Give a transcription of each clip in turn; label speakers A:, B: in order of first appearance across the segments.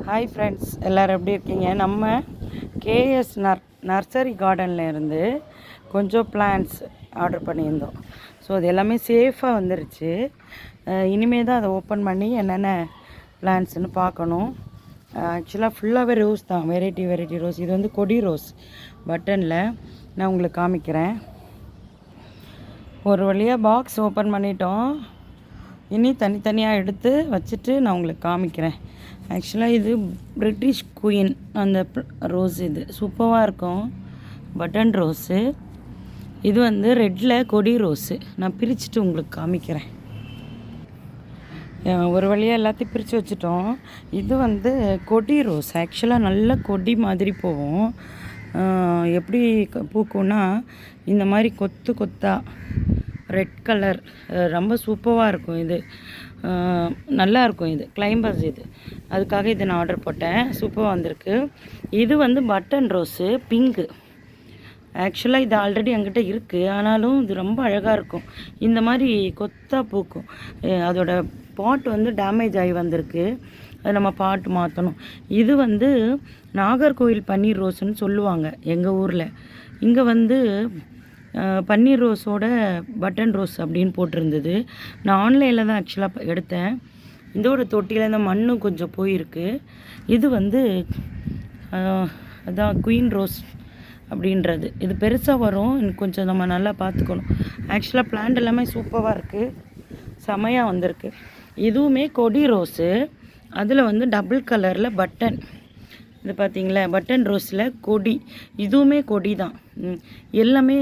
A: Hi friends, எல்லோரும் எப்படி இருக்கீங்க? நம்ம கேஎஸ் நர்சரி கார்டனில் இருந்து கொஞ்சம் பிளான்ட்ஸ் ஆர்டர் பண்ணியிருந்தோம். ஸோ அது எல்லாமே சேஃபாக வந்துருச்சு. இனிமேல் தான் அதை ஓப்பன் பண்ணி என்னென்ன பிளான்ட்ஸ்னு பார்க்கணும். ஆக்சுவலாக ஃபுல்லாகவே ரோஸ் தான், வெரைட்டி ரோஸ். இது வந்து கொடி ரோஸ் பட்டனில். நான் உங்களுக்கு காமிக்கிறேன். ஒரு வழியாக பாக்ஸ் ஓப்பன் பண்ணிட்டோம். இனி தனித்தனியாக எடுத்து வச்சுட்டு நான் உங்களுக்கு காமிக்கிறேன். ஆக்சுவலாக இது பிரிட்டிஷ் குயின் அந்த ரோஸ். இது சூப்பராக இருக்கும், பட்டன் ரோஸு. இது வந்து ரெட்டில் கொடி ரோஸு. நான் பிரிச்சுட்டு உங்களுக்கு காமிக்கிறேன். ஒரு வழியாக எல்லாத்தையும் பிரித்து வச்சுட்டோம். இது வந்து கொடி ரோஸ். ஆக்சுவலாக நல்ல கொடி மாதிரி போகும். எப்படி பூக்கும்னா இந்த மாதிரி கொத்து கொத்தாக ரெட் கலர், ரொம்ப சூப்பராக இருக்கும். இது நல்லாயிருக்கும். இது கிளைம்பர்ஸ். இது அதுக்காக இதை நான் ஆர்டர் போட்டேன். சூப்பராக வந்திருக்கு. இது வந்து பட்டன் ரோஸு பிங்க்கு. ஆக்சுவலாக இது ஆல்ரெடி என்கிட்ட இருக்குது, ஆனாலும் இது ரொம்ப அழகாக இருக்கும். இந்த மாதிரி கொத்தாக பூக்கும். அதோட பாட் வந்து டேமேஜ் ஆகி வந்திருக்கு. அது நம்ம பாட்டு மாற்றணும். இது வந்து நாகர்கோவில் பன்னீர் ரோஸுன்னு சொல்லுவாங்க எங்கள் ஊரில். இங்கே வந்து பன்னீர் ரோஸோட பட்டன் ரோஸ் அப்படின்னு போட்டிருந்தது. நான் ஆன்லைனில் தான் ஆக்சுவலாக எடுத்தேன். இதோட தொட்டியில் இந்த மண்ணும் கொஞ்சம் போயிருக்கு. இது வந்து அதான் குயின் ரோஸ் அப்படின்றது. இது பெருசாக வரும். இன்னும் கொஞ்சம் நம்ம நல்லா பார்த்துக்கணும். ஆக்சுவலாக பிளான்ட் எல்லாமே சூப்பராக இருக்குது, செமையாக வந்திருக்கு. இதுவுமே கொடி ரோஸு. அதில் வந்து டபுள் கலரில் பட்டன். இது பார்த்திங்களா, பட்டன் ரோஸில் கொடி. இதுவுமே கொடி தான். எல்லாமே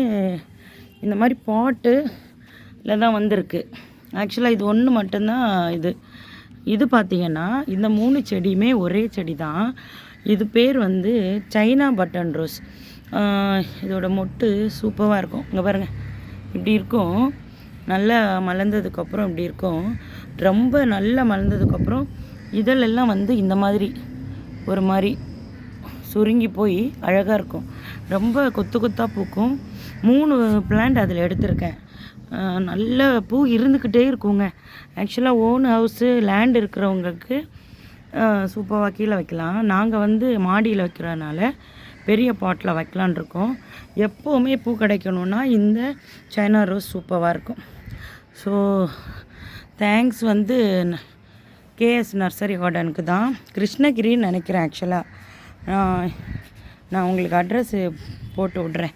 A: இந்த மாதிரி பாட்டில் தான் வந்திருக்கு. ஆக்சுவலாக இது ஒன்று மட்டும்தான். இது பார்த்திங்கன்னா இந்த 3 செடியுமே ஒரே செடி தான். இது பேர் வந்து சைனா பட்டன் ரோஸ். இதோட மொட்டு சூப்பராக இருக்கும். இங்கே பாருங்கள், இப்படி இருக்கும். நல்லா மலர்ந்ததுக்கப்புறம் இப்படி இருக்கும். ரொம்ப நல்லா மலர்ந்ததுக்கப்புறம் இதழெல்லாம் வந்து இந்த மாதிரி ஒரு மாதிரி சுருங்கி போய் அழகாக இருக்கும். ரொம்ப கொத்து கொத்தாக பூக்கும். 3 பிளான்ட் அதில் எடுத்திருக்கேன். நல்ல பூ இருந்துக்கிட்டே இருக்குங்க. ஆக்சுவலாக ஓன் ஹவுஸு லேண்ட் இருக்கிறவங்களுக்கு சூப்பராக கீழே வைக்கலாம். நாங்கள் வந்து மாடியில் வைக்கிறதுனால பெரிய பாட்டில் வைக்கலான் இருக்கோம். எப்போவுமே பூ கிடைக்கணுன்னா இந்த சைனா ரோஸ் சூப்பராக இருக்கும். ஸோ தேங்க்ஸ் வந்து கேஎஸ் நர்சரி கார்டனுக்கு தான். கிருஷ்ணகிரின்னு நினைக்கிறேன். ஆக்சுவலாக நான் உங்களுக்கு அட்ரஸ்ஸு போட்டு விட்றேன்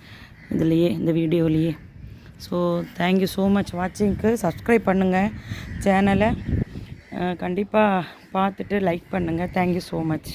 A: இதுலேயே, இந்த வீடியோலேயே. ஸோ தேங்க்யூ ஸோ மச் வாட்சிங்க்கு. சப்ஸ்கிரைப் பண்ணுங்கள் சேனலை. கண்டிப்பாக பார்த்துட்டு லைக் பண்ணுங்கள். Thank you so much.